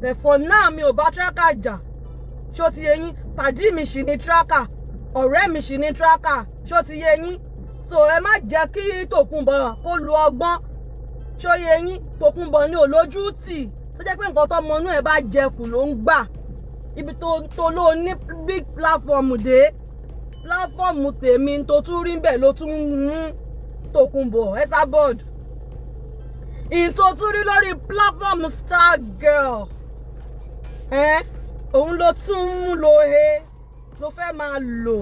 but for now mi ò bá tracker jà ṣó ti yé yín Paddy mi ṣì ní tracker ọ̀rẹ́ mi ṣì ní tracker ṣó ti yé yín so ẹ má jẹ́ kí Tòkunbọ̀ kó lu ọgbọ́n ṣó yé yín Tòkunbọ̀ ní olójú tì tó jẹ́ pé nǹkan tó mọ inú ẹ̀ bá jẹ kù ló ń gbà ibi tó ló ní big platform dé platform tèmi tó tún rí bẹ́ẹ̀ ló tún mú Tòkunbọ̀ Esabod ìtò tún rí lórí platform Stargurl òun ló tún mú lo he ló fẹ́ máa lò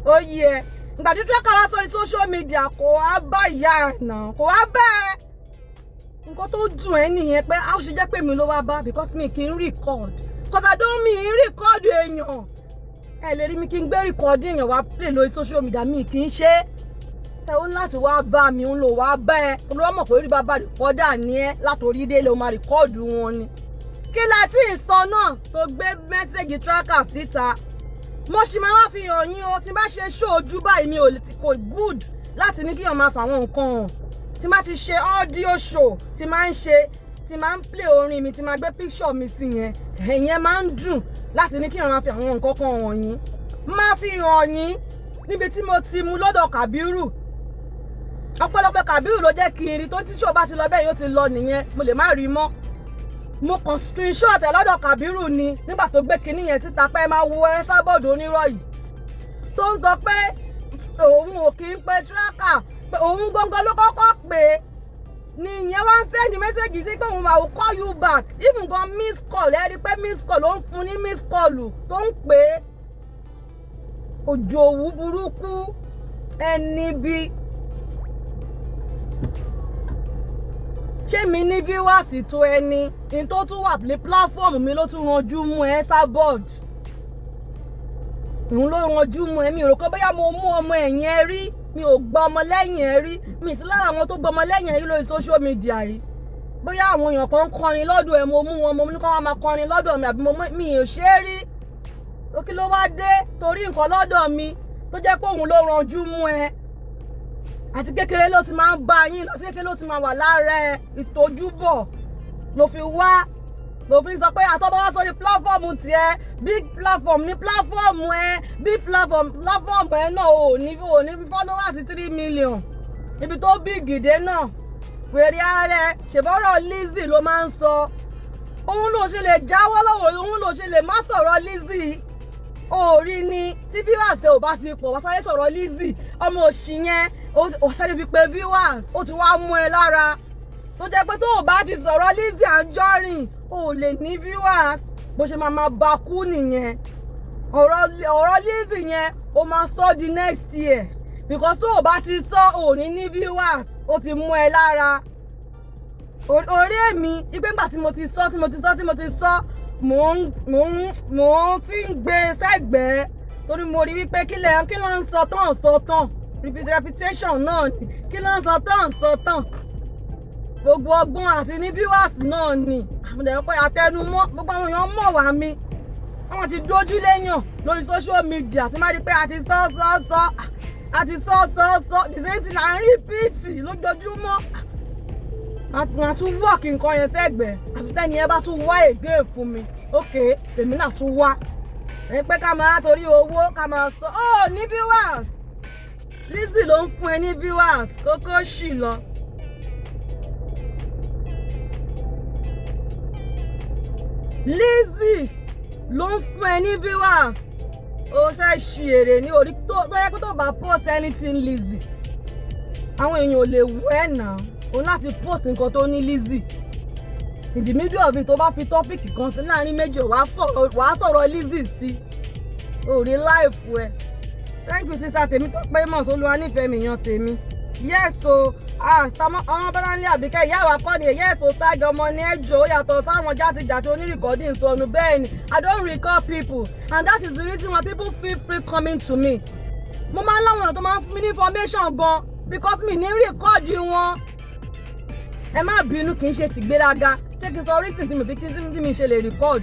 ó yẹ ìgbà tí tracker wá sórí social media kò wá bá ìyá ẹ̀ náà kò wá bẹ́ẹ̀ nǹkan tó dùn ẹ́ nìyẹn pé a ó ṣe jẹ́ pé mi ló wá bá because mi kì í record because I don't mi record èèyàn ẹ lè rí mi kí n gbé record èèyàn wá play lórí social media mi kì í ṣe ẹ ó láti wá bá mi ń lò wá bá ẹ olówó mọ̀ pé orí bàbá recorder ni ẹ látòrí délé o máa record wọn ni kí la tí ì sọ náà tó gbé mẹ́sẹ̀gì tracker síta mo ṣì máa wá fi hàn yín o tí bá ṣe show ojú báyìí mi ò kò good láti ní kí èèyàn máa fà àwọn nǹkan hàn tí máa ti ṣe audio show tí máa ń play orin mi tí máa gbé picture mi sí yẹn ẹ̀yẹn máa ń dùn láti ní kí èèyàn máa fi àwọn nǹkan kan hàn yín máa fi hàn yín níbi tí mo ti mú lọ́dọ̀ Kàbírù ọ̀pọ̀lọpọ̀ Kàbírù ló jẹ́ kí n rí tó tí show bá ti lọ bẹ́ẹ̀ yóò ti lọ nìyẹn mo lè má rí mọ́ mo kàn screenshot ẹ lọ́dọ̀ Kàbírù ni nígbà tó gbé kinní yẹn síta pé máa wo Esabod onírọ̀ yìí tó ń sọ pé òun ò kí ń pe tracker pé òun gangan ló kọ́kọ́ pé ni ìyẹn wá ń send message sí pé òun will call you back even gan miss call ẹ rí pé miss call ló ń fún ní miss call tó ń pè é òjò òwú burúkú ẹni bí ṣé mi ní viewers tó ẹni ní tó tún wà ní platform mi ló tún ranjú mú Esabod òun ló ranjú mú ẹ mi rò pé bóyá mo mú ọmọ ẹ̀yìn ẹ rí mi ò gbọ́ ọmọ lẹ́yìn ẹ rí mi sí lára àwọn tó gbọ́ ọmọ lẹ́yìn ẹ rí lórí social media yìí bóyá àwọn èèyàn kan ń kọrin lọ́dọ̀ ẹ mo mú wọn mo ní kí wọ́n máa kọrin lọ́dọ̀ mi àbí mi ò ṣe é rí tó kí ló wá dé torí nǹkan lọ́dọ̀ mi tó jẹ́ pé òun ló ranjú mú ẹ àti kékeré ló ti máa ń bá yín àti kékeré ló ti máa wà lára ẹ ìtójúbọ̀ ló fi wá ló fi sọ pé àtọ́bọ̀ wá sórí platform tiẹ̀ big platform ní platform ẹ big platform ẹ náà ò ní followers 3 million ibi tó big ìdè náà wèrè ààrẹ ṣèbọ̀rọ̀ Lizzy ló máa ń sọ òun ló ṣe lè jáwọ́ lọ́wọ́ òun ló ṣe lè má sọ̀rọ̀ Lizzy orí ni tí viewers ò bá ti pọ̀ wá sáré sọ̀rọ̀ Lizzy ọmọ òṣì yẹn ó sáré fi pé viewers ó ti wá mú ẹ lára tó jẹ́ pé tó o bá ti sọ̀rọ̀ Lizzy Anjorin o lè ní viewers bó ṣe máa bá kú nìyẹn ọ̀rọ̀ Lizzy yẹn o máa sọ di next year because tó o bá ti sọ o ní viewers ó ti mú ẹ lára orí èmi ìgbé ńgbà tí mo ti sọ mò ń tí ń gbé sẹ́gbẹ̀ẹ́ torí mo rí wípé kí ló ń sọ tán reputation náà ni kí ló ń sọ tán gbogbo ọgbọ́n àti ní viewers náà ni àmọ̀dẹ̀ pé àtẹnumọ́ gbogbo àwọn èèyàn mọ̀ wá mi àwọn ti dójú léyàn lórí social media tí máa di pé àti sọ the same thing à ń repeat lójoojúmọ́ àtún tún work nǹkan yẹn sẹ́gbẹ̀ẹ́ àfitẹ́ni ẹ bá tún wá ègbé fún mi ok èmi náà tún wá ẹ pé ká máa torí owó ká máa sọ ó ní viewers Lizzy ló ń fún ẹ ní viewers kókó ṣì lọ. Lizzy ló ń fún ẹ ní viewers ó fẹ́ ṣì èrè ní orí tó yẹ pé tó bá post anything Lizzy àwọn èèyàn ò lè wú ẹ̀ náà òun láti post nǹkan tó ní Lizzy in the middle of it tó bá fi tọ́pìkì kan sí láàrin méjì wàá sọ̀rọ̀ Lizzy sí orí láìfù ẹ̀ thank you sister tèmi tó pé mọ̀ sólúwa nífẹ̀ẹ́ mi yan tèmi yes o ọmọ Bọ́láńlé Àbíkẹ́ ìyá wa kọ́ ni yes o ṣáájú ọmọ ní ẹjọ́ ó yàtọ̀ sáwọn játijàti onírìkọ́dì ìsọnù bẹ́ẹ̀ ni I don't record people and that is the reason why people feel free coming to me mo máa ń láwọn ọ̀nà tó máa ń fún mi ní information gan because mi ní rìkọ́dì wọn ẹ má bínú kì í ṣe tìgbéraga ṣé kí n sọ reason tí mo fi kí mi ṣe lè record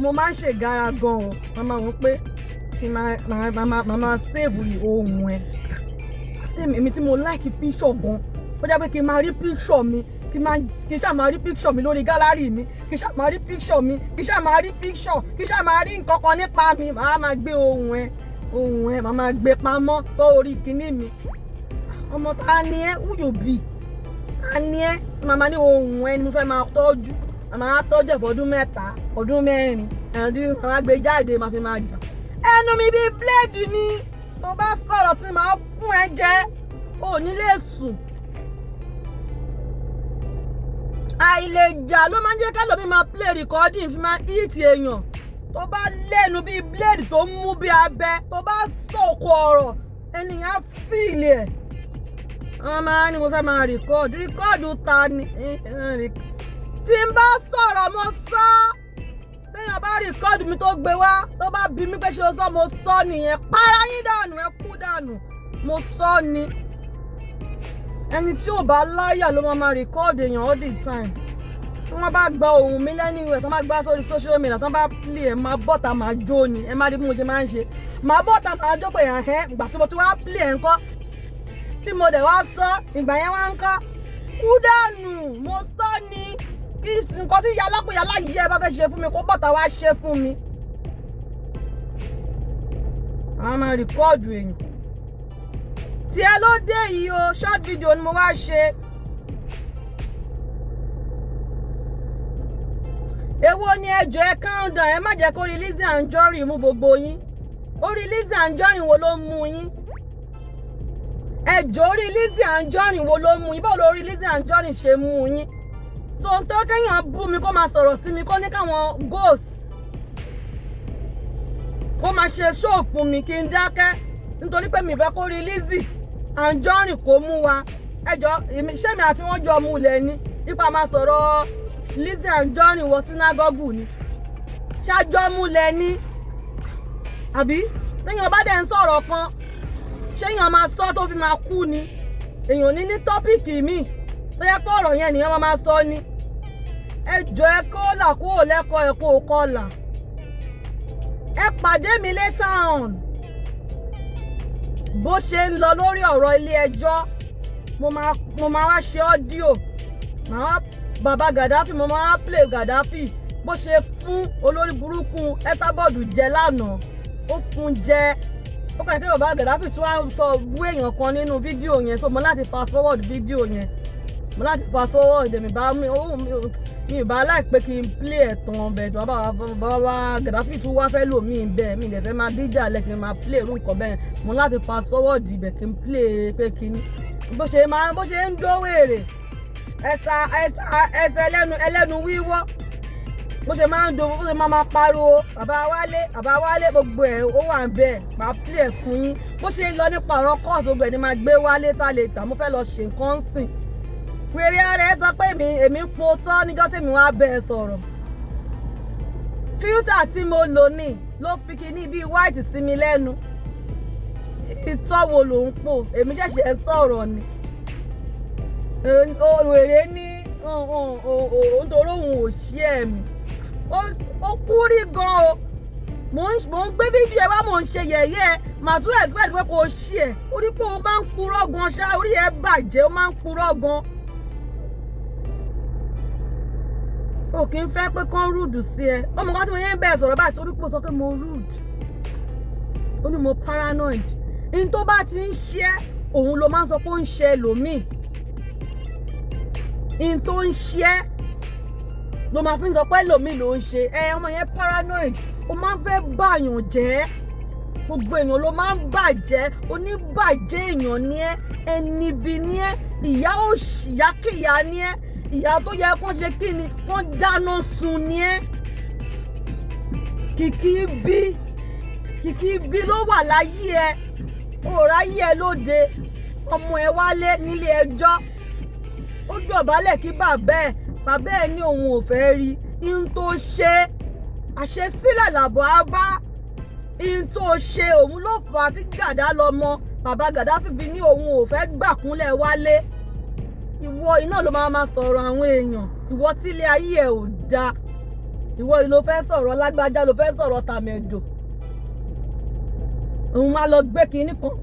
mo máa ń ṣègára gan-an màmá wọn pé kí màmá save ohun ẹ èmi tí mo like picture gan ó jẹ́ pé kí n máa rí picture mi kí kí n ṣáà máa rí picture mi lórí gálárì mi, kí n ṣáà máa rí picture mi, kí n ṣáà máa rí picture, kí n ṣáà máa rí nǹkan kan nípa mi, màá máa gbé ohun ẹ màá máa gbé pamọ́ sórí kinní mi. Ọmọ ta ni ẹ́, who you be? Ta ni ẹ́ tí màmá ní ohun ẹ ni mo fẹ́ máa tọ́jú, màmá tọ́jú ẹ̀ fọdún 3, ọdún 4, ẹ̀ẹ́dín màmá gbé jáde máa fi máa jà. Ẹnu mi bíi bíléèdì ni, tó bá sọ̀rọ̀ sí màá fún ẹ jẹ, ò ní lè sùn. Àìlèjà ló máa ń jẹ́ kẹ́lòmí máa play recording fi máa hit èèyàn. Tó bá lẹ́nu bíi bíléèdì tó mú bí abẹ, tó bá sọ̀kò ọ̀rọ̀ ènìyàn fìlì ẹ̀. Wọ́n máa ní mo fẹ́ máa rìkọ́ọ̀dù ta ni. Tí n bá sọ̀rọ̀ mo sọ. Téèyàn bá rìkọ́ọ̀dù mi tó gbé wá, tó bá bí mi pé ṣe o sọ mo sọ nìyẹn. Para yín dànù, ẹ kú dànù. Mo sọ ni. Ẹni tí ò bá láyà ló máa rìkọ́ọ̀dù èèyàn all the time. Tí wọ́n bá gba ohùn mi lẹ́nu ìwẹ̀, tí wọ́n bá gbá sórí social media, tí wọ́n bá play ẹ̀ máa bọ́ta máa jó ni. Ẹ má rí bí mo ṣe máa ń ṣe. Màá bọ́ta máa jó pé ẹ̀hẹ́ ìgbà tí mo ti wá play ẹ̀ ńkọ́. Tí mo dẹ̀ wá sọ, ìgbà yẹn wá ń kọ́. Kú dànù, mo sọ ni. Kí nǹkan tí yalákùyà láyé ẹ bá fẹ́ ṣe fún mi kó bọ́ta wá ṣe fún mi. Àwọn máa rìkọ́ọ̀dù èèyàn. Tí ẹ ló dé yìí o, short video ni mo wá ṣe. Èwo ni ẹjọ́ ẹ calm down, ẹ má jẹ́ kó rí Lizzy Anjorin mú gbogbo yín. Orí Lizzy Anjorin wo ló mú yín? Ẹjọ́ orí Lizzy Anjorin wo ló mú yín? Báwo lórí Lizzy Anjorin ṣe mú yín? So n tó kéèyàn bú mi kó máa sọ̀rọ̀ sí mi kó ní káwọn ghost kó máa ṣe show fún mi kí n dákẹ́ nítorí pé mi fẹ́ kó rí Lizzy Anjorin kó mú wa. Ẹjọ́ ṣé mi àti wọ́n jọ mú lẹ̀ ni nípa máa sọ̀rọ̀ Lizzy Anjorin wọ sínágọ́gù ni. Ṣájọ́ mú lẹ̀ ni àbí téèyàn bá dẹ̀ ń sọ̀rọ̀ kan ṣéèyàn máa sọ tó fi máa kú ni. Èèyàn ní tọ́pìkì míì tó yẹ pé ọ̀rọ̀ yẹn nìyẹn máa sọ ni. Ẹjọ́ ẹ kọ́là kúrò lẹ́kọ̀ọ́ ẹ kó o kọ́là. Ẹ pàdé mi later on. Bó ṣe ń lọ lórí ọ̀rọ̀ ilé ẹjọ́, mo máa wá ṣe ọ́díò. Bàbá Gaddafi, mo máa wá play Gaddafi. Bó ṣe fún olórí burúkú Ẹ́tábọ̀dù jẹ lánàá, ó fún jẹ. Ó kàn kí bàbá Gaddafi tún wá sọ wú èèyàn kan nínú fídíò yẹn, so mo láti fast forward fídíò yẹn. Mo láti fast forward mi bá láìpẹ́ kí n play ẹ̀tàn bẹ̀ tó bàbá Gaddafi tún wá fẹ́ lò mí bẹ́ẹ̀ mi dẹ̀ fẹ́ máa díjà lẹ̀ kí n máa play irú nǹkan bẹ́ẹ̀. Mo láti fast forward ibẹ̀ kí n play pé kíní. Bó ṣe ń dówèrè ẹsẹ̀ ẹlẹ́nu wíwọ́. Bó ṣe máa ń do bó ṣe máa pariwo bàbá wálé gbogbo ẹ̀ ó wà ń bẹ̀ máa play ẹ̀ fún yín. Bó ṣe ń lọ nípa ọ̀rọ̀ kọ́ọ̀tù gbogbo ẹ̀ ni máa gbé wálé tá mo fẹ́ lọ ṣe nǹkan sìn. Wèrè ara ẹ sọ pé èmi ń po tọ́ níjọ́ tí mi wá bẹ́ẹ̀ sọ̀rọ̀. Fíútà tí mo lò ní ló fi kíní bíi white sí mi lẹ́nu. Ìtọ́wò ló ń pò, èmi ṣẹ̀ṣẹ̀ sọ̀rọ̀ ni. Wèrè ní nítorí òun ò ṣí ẹ̀mí. Ó kú rí gan o. Mo ń gbé fídíò ẹ wá mò ń ṣe yẹ̀yẹ́ màá tún expect pé kò ṣí ẹ̀. Orí pé o máa ń purọ́ gan ṣá, orí ẹ bàjẹ́, o máa ń purọ́ gan. O kì í fẹ́ pé kán rúdù sí ẹ. Ọmọ kan tí mo yẹn ń bẹ̀rẹ̀ sọ̀rọ̀ báyìí torí pé o sọ pé mo rude. Ó ní mo paranoid. In tó bá ti ń ṣe ẹ́, òun ló máa ń sọ pé ó ń ṣe ẹlòmíì. In tó ń ṣe ẹ́ ló máa fi ń sọ pé ẹlòmíì ló ń ṣe. Ọmọ yẹn paranoid. O máa ń fẹ́ báyàn jẹ́. Gbogbo èèyàn ló máa ń bàjẹ́. Oníbàjẹ́ èèyàn ni ẹ́. Ẹnibi ni ẹ́. Ìyá òṣì, ìyá kìyà ni ẹ́. Ìyá tó yẹ kán ṣe kí ni wọ́n dáná sun ni ẹ́. Kìkì bí ló wà láyé ẹ. Òráyé ẹ lóde. Ọmọ ẹ wálé nílé ẹjọ́. Ó dọ̀bálẹ̀ kí bàbá ẹ ní òun ò fẹ́ rí. Ihun tó ṣe àṣesílẹ̀ làbọ̀ á bá. Ihun tó ṣe òun ló fà á tí Gàdá lọ mọ. Bàbá Gaddafi fi ní òun ò fẹ́ gbàkúnlẹ̀ wálé. Ìwọ iná ló máa sọ̀rọ̀ àwọn èèyàn. Ìwọ tí ilé ayé ẹ̀ ò dáa. Ìwọ yìí ló fẹ́ sọ̀rọ̀ lágbájá, ló fẹ́ sọ̀rọ̀ tàmẹ̀dò. Òun máa lọ gbé kinní kan.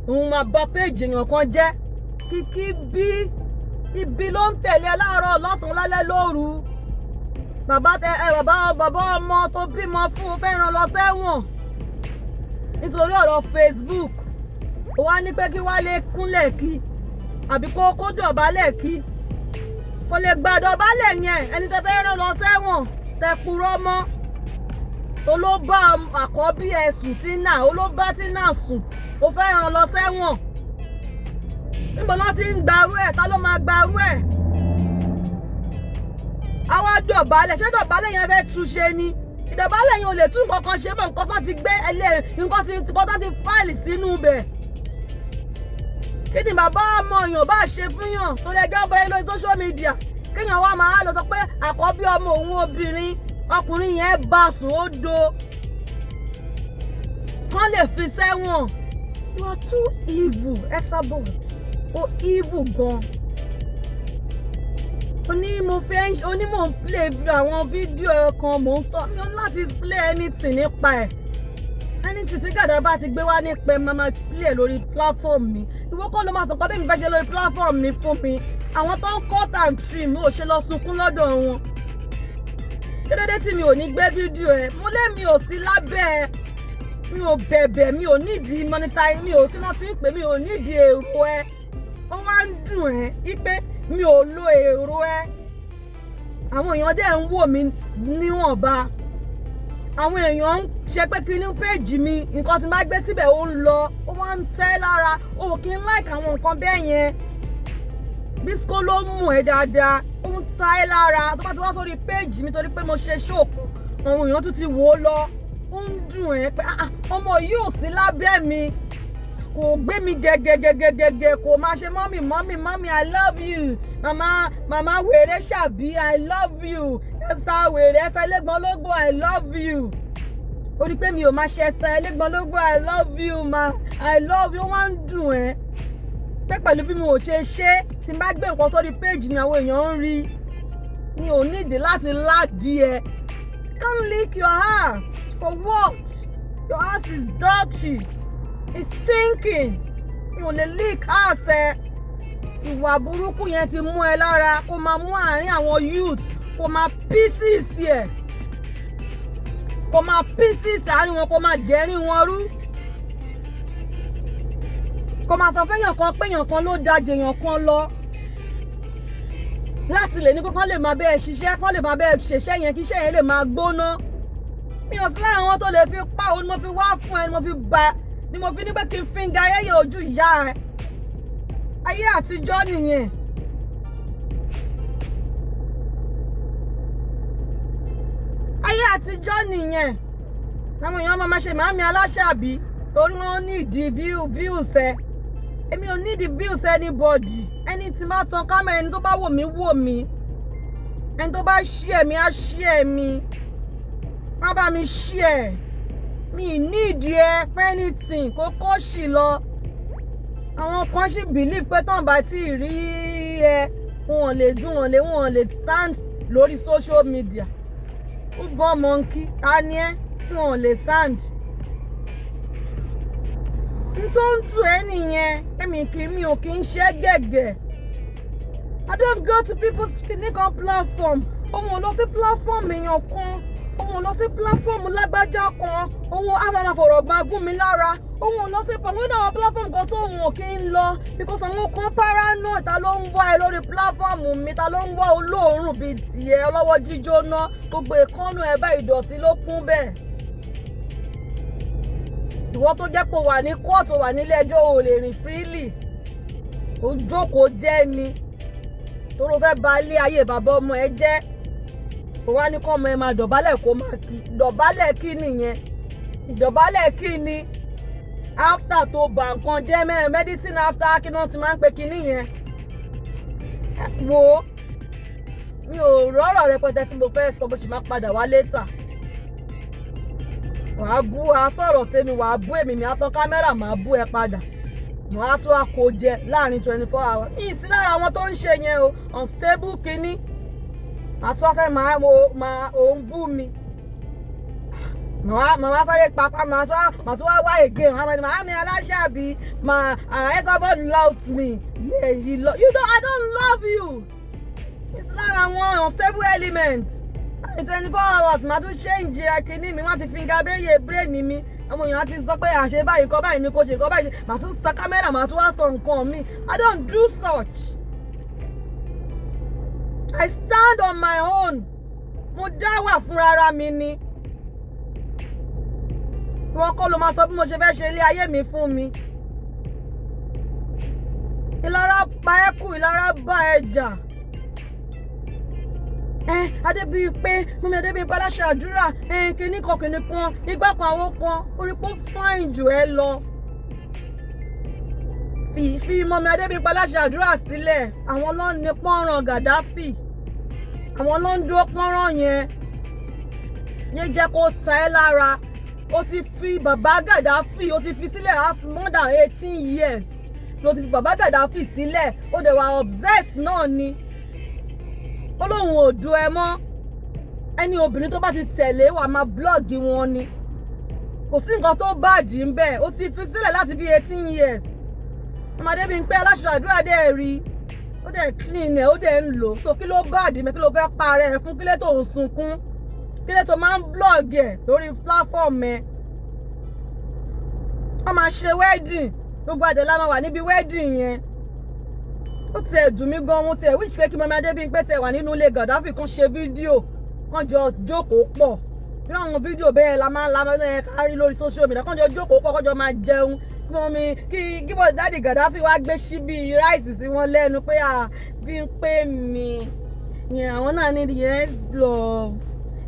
Òun máa bà péèjì èèyàn kan jẹ́. Kìkì bí ibi ló ń tẹ̀lé láàárọ̀ lọ́sàn-án lálẹ́ lóru. Bàbá ọmọ tó bímọ fún un fẹ́ràn lọ sẹ́wọ̀n nítorí ọ̀rọ̀ Facebook. Ó wá ní pé kí Wálé kúnlẹ̀ kí àbí kó dọ̀bálẹ̀ kí. Kò lè gba dọ̀bálẹ̀ yẹn, ẹni tẹ́ fẹ́ràn lọ sẹ́wọ̀n tẹ purọ́ mọ́. Ó ló bá àkọ́bí ẹ̀ sùn Tina, ó ló bá Tina sùn, ó fẹ́ràn lọ sẹ́wọ̀n. Níbo ló ti ń gbarú ẹ̀? Ta ló máa gbarú ẹ̀? Àwa dọ̀bálẹ̀, ṣé dọ̀bálẹ̀ yẹn fẹ́ túnṣe ni? Ìdọ̀bálẹ̀ yẹn ò lè tún nǹkan ṣe mọ́, nǹkan tó ti gbé nǹkan tó ti fáìlì sínú bẹ̀. Kí ni bàbá ọmọ èèyàn bá ṣe fún yàn tó lè jẹ́ ọ̀bọ̀rẹ́ lórí social media? Kéèyàn wá máa lọ sọ pé àkọ́bí ọmọ òun obìnrin, ọkùnrin yẹn bá sùn ó do. Kán lè fi sẹ́wọ̀n. You are too evil, Esabod. Ó evil gan. Mò ń play àwọn fídíò kan mò ń sọ mi ò láti play anything nípa ẹ̀. Anything tí Gàdá bá ti gbé wá nípa ẹ̀ máa play lórí platform mi. Ìwọ kọ́ ló máa sọ pé tèmi fẹ́ ṣe lórí platform mi fún mi. Àwọn tó ń cut and trim ò ṣe lọ sunkún lọ́dọ̀ wọn. Kí ló dé tí mi ò ní gbé fídíò ẹ̀? Mo lé mi ò sí lábẹ́ ẹ̀. Mi ò bẹ̀bẹ̀, mi ò nídìí monetize, mi ò kí wọ́n ti ń pè, mi ò nídìí èrò ẹ̀. Ó wá ń dùn ẹ́ wípé mi ò lo èrò ẹ̀. Àwọn èèyàn dẹ̀ ń wò mí níwọ̀nba. Àwọn èèyàn ń ṣe pé kí ní péjì mi nǹkan tí n bá gbé síbẹ̀ ó ń lọ, ó wá ń tẹ́ lára, ó kì í like àwọn nǹkan bẹ́ẹ̀ yẹn. Bísíkó ló mú ẹ dáadáa, ó ń ta ẹ́ lára. Tó bá ti wá sórí péjì mi torí pé mo ṣe ṣòkò, àwọn èèyàn tún ti wò ó lọ. Ó ń dùn ẹ́ pé ọmọ yìí ò sí lábẹ́ mi, kò gbé mi gẹ́gẹ́gẹ́gẹ́gẹ́, kò máa ṣe mọ́mì I love you, màmá wèrè ṣàbí I love you, ẹ̀sà wèrè ẹ̀sà ẹlẹ́gbọ́n lógbò I love you. Ó rí pé mi ò máa ṣe ẹ̀sà ẹlẹ́gbọ́n lógbò I love you I love you. Ó wá ń dùn ẹ́ pé pẹ̀lú bí mo ò ṣe tí n bá gbé nǹkan sórí péjì mi àwọn èèyàn ń rí. Mi ò nídìí láti ládìí ẹ. Can't lick your ass. For what? Your ass is dirty. It's stinking. Mi ò lè lick ass ẹ. Ìwà burúkú yẹn ti mú ẹ lára. Kó máa mú àárín àwọn youth. Kó máa pieces ẹ. Kó máa pieces àárín wọn, kó máa dẹ́rìn wọn rú. Kó máa sọ fẹ́yàn kan pé èèyàn kan ló da jèèyàn kan lọ. Láti lè ní pé kán lè máa bẹ́ẹ̀ ṣiṣẹ́, kán lè máa bẹ́ẹ̀ ṣiṣẹ́ yẹn kí iṣẹ́ yẹn lè máa gbóná. Mi ò sí lára àwọn tó lè fi pa òun ni mo fi wá fún ẹ, ni mo fi ní pé kí n fíngà ayẹyẹ ojú ìyá ẹ. Ayé àtijọ́ nìyẹn. Ayé àtijọ́ nìyẹn. Àwọn èèyàn máa ṣe màámi aláṣàbí torí wọ́n ní ìdí views ẹ. Èmi ò ní ìdí views anybody. Ẹni tí máa tan kámẹ́rà, ẹni tó bá wò mí. Ẹni tó bá share mi á share mi. Má bá mi share. Mi ní ìdí ẹ for anything, kókó sì lọ. Àwọn kan sì believe pé tán bá tí rí ẹ wọn lè stand lórí social media. Ó bọ́ monkey, ta ni ẹ́ tí wọn lè stand. N tó ń tù ẹ́ nìyẹn, mi ò kì í ṣe gẹ̀gẹ̀. I don't go to people's clinical platform. Òun ò lọ sí platform èèyàn kan. Òun ò lọ sí platform lágbájá kan. Òun á máa fọ̀rọ̀ gbá gún mi lára. Òun ò lọ sí àwọn platform kan tó òun ò kí ń lọ. Because àwọn kan paranoid, ta ló ń wá ẹ lórí platform mi, ta ló ń wá olóòórùn bíi tiẹ̀ ọlọ́wọ́ jíjóná. Gbogbo ìkọ́nù ẹ̀ bá ìdọ̀tí ló kún bẹ́ẹ̀. Ìwọ tó jẹ́ pé wà ní court, wà nílé ẹjọ́, ò lè rìn freely. Ó jókòó jẹ́ ni. Tó ló fẹ́ ba ilé ayé bàbá ọmọ ẹ jẹ́. Ó wá ní kọ́ ọmọ ẹ máa dọ̀bálẹ̀ kó máa kí. Dọ̀bálẹ̀ kí nìyẹn? Ìdọ̀bálẹ̀ kí ni? After tó bà nǹkan jẹ́ medicine after kí náà ti máa ń pe kinní yẹn. Wo mi ò rọ́rọ̀ rẹpẹtẹ tí mo fẹ́ sọ, bó ṣe máa padà wá later. Wàá bú a sọ̀rọ̀ sẹ́mi, wàá bú èmi, mi á tán kámẹ́rà, màá bú ẹ padà. Màá tún àkó jẹ láàrin 24 hours. Yìí sí lára àwọn tó ń ṣe yẹn o, unstable kinní. Àtúwáfẹ́ òun bú mi. màá sáré papá màá tún wá again màá mi Aláṣàbí somebody loves me yeah you don't I don't love you it's lára àwọn unstable element in 24 hours màá tún change akíní mi wọ́n ti finger bẹ́yẹ brain mi àwọn èèyàn ti sọ pé àṣẹ báyìí kọ́ báyìí ni kò ṣe kọ́ báyìí màá tún ta kámẹ́rà màá tún wá sọ nǹkan mi I don't do such I stand on my own mo dá wà fúnra ara mi ni wọn kọ́ ló máa sọ bí mo ṣe fẹ́ ṣe ilé ayé mi fún mi ìlara pa ẹ́ kú ìlara bá ẹ jà Adébíyìpé mọ́mí Adébíyìpé aláṣàdúrà kìíní kan igbá kan àwo kan orí pọ́ fáìn jù ẹ lọ fi mọ́mí Adébíyìpé aláṣàdúrà sílẹ̀ àwọn ló ní pọ́nrán Gàdáfì àwọn ló ń dúró pọ́nrán yẹn jẹ́ kó ta ẹ́ lára ó ti fi bàbá Gàdáfì ó ti fi sílẹ̀ more than 18 years ló ti fi bàbá Gàdáfì sílẹ̀ ó dẹ̀ wà obsessed náà ni ó lóun ò du ẹ mọ́ ẹni obìnrin tó bá ti tẹ̀lé wà máa blọ́ọ̀gì wọn ni kò sí nǹkan tó bàjì ń bẹ̀ ó ti fi sílẹ̀ láti bí 18 years ọmọdé bíi pé Aláṣàdúrà dẹ̀ rí ó dẹ̀ clean ẹ̀ ó dẹ̀ ń lò so kí ló bàjì mẹ́ kí ló fẹ́ parẹ́ ẹ̀ fún kílẹ̀ tó ń sunkún kílẹ̀ tó máa ń blọ́ọ̀gì ẹ̀ lórí platform ẹ̀ wọ́n máa ṣe wedding gbogbo àdẹ̀lá máa wà níbi wedding yẹn ó tiẹ̀ dùn mí gan mo tiẹ̀ wíṣ pé kí mọ́mí Adébíyìpé tẹ̀ wà nínú ilé Gàdáfì kan ṣe fídíò kan jọ jókòó pọ̀ nínú àwọn fídíò bẹ́ẹ̀ la máa ẹ̀ kárí lórí social media kan jọ jókòó pọ̀ kan jọ máa jẹun kí mọ́mí kí bọ́ dáàdì Gàdáfì wá gbé síbí ráìsì sí wọn lẹ́nu pé Bímpé mi yẹn àwọn náà ní yes love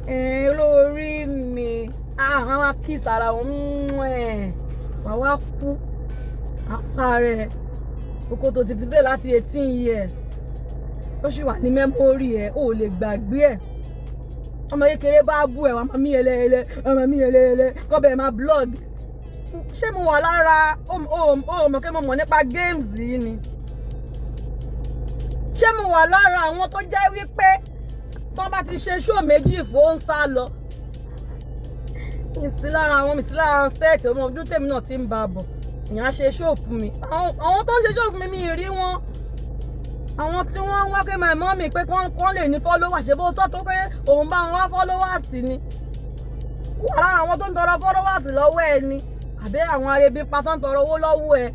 olórí mi àwọn wá kiss ara wọn wà wá kú apá rẹ̀ oko tó ti fi sílẹ̀ láti 18 years ó sì wà ní mẹ́mórì ẹ̀ ó lè gbàgbé ẹ̀ ọmọ kékeré bá bú ẹ̀ wà máa mí ẹlẹ́ẹ̀lẹ́ kọ́bẹ̀ máa blog ṣé mo wà lára ó mọ̀ kí mo mọ̀ nípa games yìí ni ṣé mo wà lára àwọn tó jẹ́ wípé wọ́n bá ti ṣe show méjì fún ń sá lọ ìsí lára àwọn mi sí lára sẹ́ẹ̀tì ọmọ ọdún tèmi náà ti ń bá a bọ̀ ìyẹn ṣe show fún mi àwọn tó ń ṣe show fún mi mi rí wọn àwọn tí wọ́n ń wá pé my mommy pé kán lè ní followers ṣe bó sọ tó pé òun bá wọn wá followers ni wàrà àwọn tó ń tọrọ followers lọ́wọ́ ẹ ni àbí àwọn arebi pa tó ń tọrọ owó lọ́wọ́ ẹ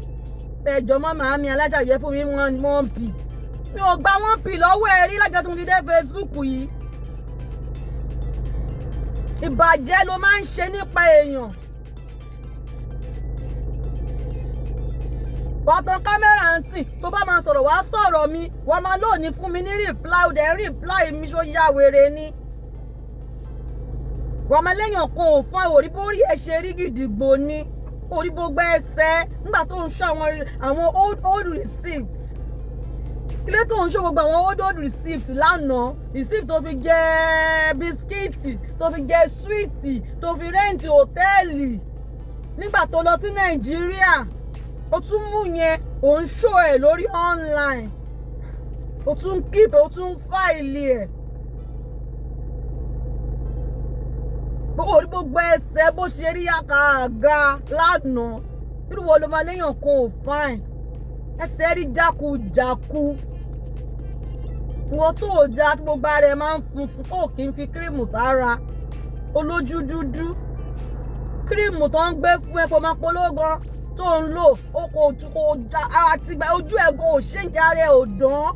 ẹjọ́ mọ́ màámi Aláṣàbí fún mi wọ́n pì mi ò gba 1p lọ́wọ́ ẹ rí lájọ́ tó ń dídé Facebook yìí ìbàjẹ́ ló máa ń ṣe nípa èèyàn bọ́tọ̀ kámẹ́rà ń sìn tó bá máa sọ̀rọ̀ wá sọ̀rọ̀ mi wọ́n máa lóòní fún mi ní reply ó dẹ̀ reply mi ṣó yá wèrè ni wọ́n máa léèyàn kan ò fún àwòrí bórí ẹ̀ ṣe rí gidigbo ní orí gbogbo ẹsẹ̀ nígbà tó ń ṣọ́ àwọn old receipts ilé tó ń ṣọ́ gbogbo àwọn old receipts lánàá receipt tó fi jẹ bisikíìtì tó fi jẹ súwìtì tó fi rẹ́ǹtì hòtẹ́ẹ̀lì nígbà tó lọ sí Nàìjíríà o tún mú yẹn ò ń ṣó ẹ lórí online o tún keep o tún fáìlì ẹ orí gbogbo ẹsẹ̀ bó ṣe rí àkàgà lánàá irú wo ló máa léèyàn kan ò fáìn ẹsẹ̀ rí jákujàku wọ́n tó o já tí gbogbo ara ẹ máa ń funfun kó kí n fi kírímù sára olójú dúdú kírímù tó ń gbé fún ẹ kó máa polówó tó ń lò ó kò ara ti gba ojú ẹ̀gbọ́n ò ṣe ń járe ò dán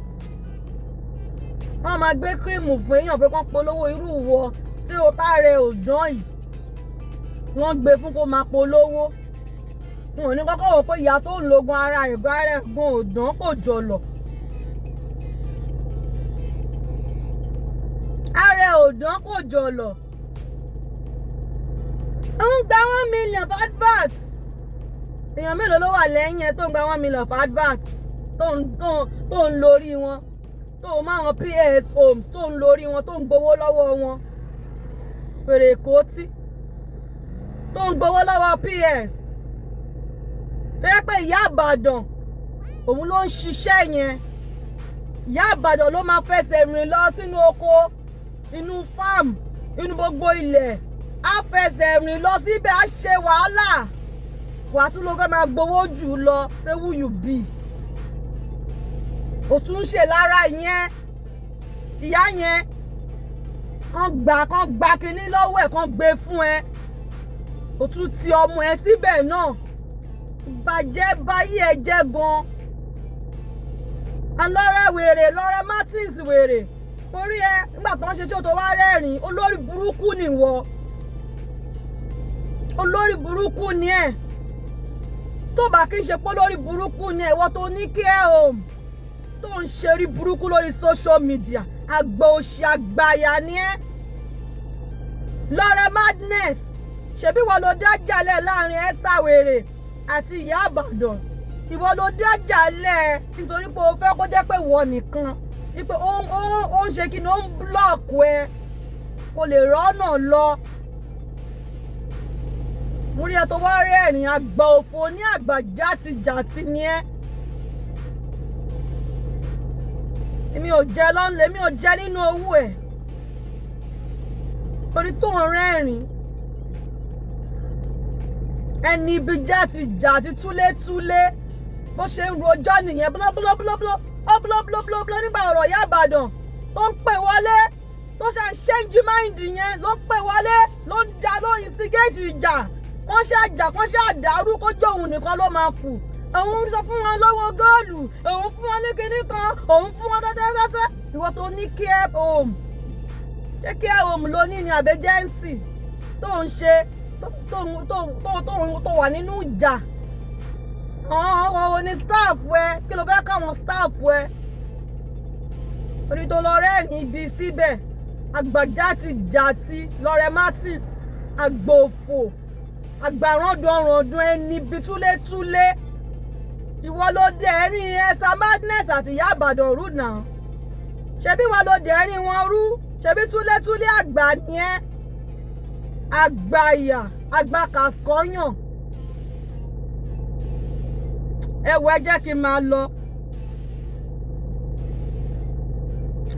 wọ́n máa gbé kírímù fún èèyàn pé kán polówó irú wọ tí o tá rẹ ò dán yìí wọ́n gbé fún kó máa polówó wọn ò ní kọ́kọ́ wò pé ìyá tó ń lo gan ara ẹ̀gbọ́n ara ẹ̀gbọ́n ò dán kò jọlọ̀ ara ò dán kò jọlọ̀ ń gba 1 million for advert èèyàn mélòó ló wà lẹ́yìn ẹ tó ń gba 1 million for advert tó ń lórí wọn tó ń máa wọn PS homes tó ń lórí wọn tó ń gbowó lọ́wọ́ wọn fèrè kóòtì tó ń gbowó lọ́wọ́ PS tó yẹ pé ìyá Ìbàdàn òun ló ń ṣiṣẹ́ yẹn ìyá Ìbàdàn ló máa fẹsẹ̀ rìn lọ sínú oko inú farm inú gbogbo ilẹ̀ á fẹsẹ̀ rìn lọ síbẹ̀ á ṣe wàhálà wàá tún ló fẹ́ máa gbowó jù lọ ṣé who you be. ó tún ṣe lára yẹn ìyá yẹn kàn gba kinní lọ́wọ́ ẹ̀ kàn gbé fún ẹ ó tún ti ọmọ ẹ síbẹ̀ náà bàjẹ́ báyé ẹ jẹ́ gan. alọ́rẹ́ wèrè lọ́rẹ́ Martins wèrè torí ẹ nígbà tó ń ṣe tí o tó wá rẹ́rìn olórí burúkú nìwọ olórí burúkú ni ẹ tó bá kí n ṣe pé olórí burúkú ni ẹ ìwọ tó ní care home tó ń ṣerí burúkú lórí social media àgbà òṣì àgbàyà ni ẹ lọ́rẹ́ madness ṣebí wọ́n ló dájàlẹ̀ láàrin ẹ́sà wèrè àti ìyá Ìbàdàn ìwọ ló dájàlẹ̀ nítorí pé o fẹ́ kó jẹ́ pé wọ́n nìkan wípé ó ń ṣe kí ni ó ń búlọ̀kù ẹ kò lè rọ́nà lọ. mo rí ẹ tó wá rẹ́rìn àgbà òfò ní àgbà játijàti ni ẹ. èmi ò jẹ lọ́nlẹ̀ mi ò jẹ nínú owó ẹ̀ torí tó ń rẹ́rìn ẹni ibi játijàti túlétúlé bó ṣe ń rojọ́ nìyẹn búlọ́búlọ́búlọ́búlọ́ nígbà ọ̀rọ̀ ìyá Ìbàdàn tó ń pè wọlé tó ṣe ṣẹ́ńjì máìndì yẹn ló ń pè wọlé ló ń da ló ń instigate ìjà wọ́n ṣe àjà wọ́n ṣe àdàrú kójú òun nìkan ló máa kù òun sọ fún wọn lọ́wọ́ góòlù òun fún wọn ní kinní kan òun fún wọn tẹ́tẹ́tẹ́tẹ́ ìwọ tó ní care home ṣé care home ló ní ní àbẹ́jẹ́ǹsì tó ń ṣe tó wà nínú ìjà àwọn ní staff ẹ kí ló fẹ́ káwọn staff ẹ orí tó lọ rẹ́rìn ibi síbẹ̀ àgbà játijàti lọ́rẹ́ Martins àgbòfò àgbàràndọ̀ràndún ẹni bí túlétúlé ìwọ ló dé ẹ̀rín ẹ̀sà madness àti ìyá Ìbàdàn rú náà ṣebí ìwọ ló dé ẹ̀rín wọn rú ṣebí túlétúlé àgbà ni ẹ àgbàyà àgbà kàskọ́yàn. ẹ wò ẹ jẹ́ kí n máa lọ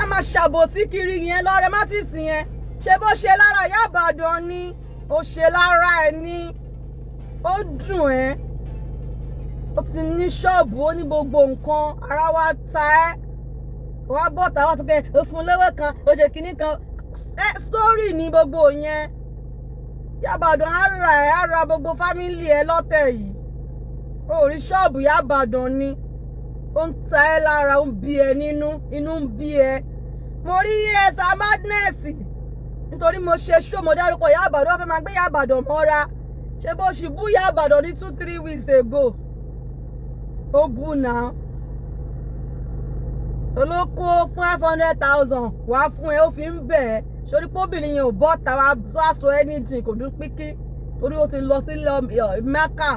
a máa ṣàbòsí kiri yẹn lọ́rẹ́ Martins yẹn ṣe bó ṣe lára ìyá Ìbàdàn ni ó ṣe lára ẹ ní ó dùn ẹ́ ó ti ní ṣọ́ọ̀bù ó ní gbogbo nǹkan ara wa ta ẹ́ wá bọ́ta wá sọ pé ó fún lówó kan ó ṣe kinní kan sítórì ní gbogbo yẹn ìyá Ìbàdàn á ra gbogbo fámìlì ẹ lọ́tẹ̀ yìí ó rí ṣọ́ọ̀bù ìyá Ìbàdàn ni ó ń ta ẹ́ lára ó ń bí ẹ nínú inú ń bí ẹ. mo rí ẹ̀sà madness nítorí mo ṣe ṣó mo dárúkọ ìyá Ìbàdàn wọ́n fẹ́ máa gbé ìyá Ìbàdàn mọ́ra ṣé bó ṣì bú ìyá Ìbàdàn ní 2-3 weeks ago ó bú náà olóko fún 500,000 wá fún ẹ ó fi ń bẹ̀ ẹ́ sórí póbìnrin yẹn ò bọ́ tàwa sọ anything kò dún pínkí torí ó ti lọ sí Mẹ́kà.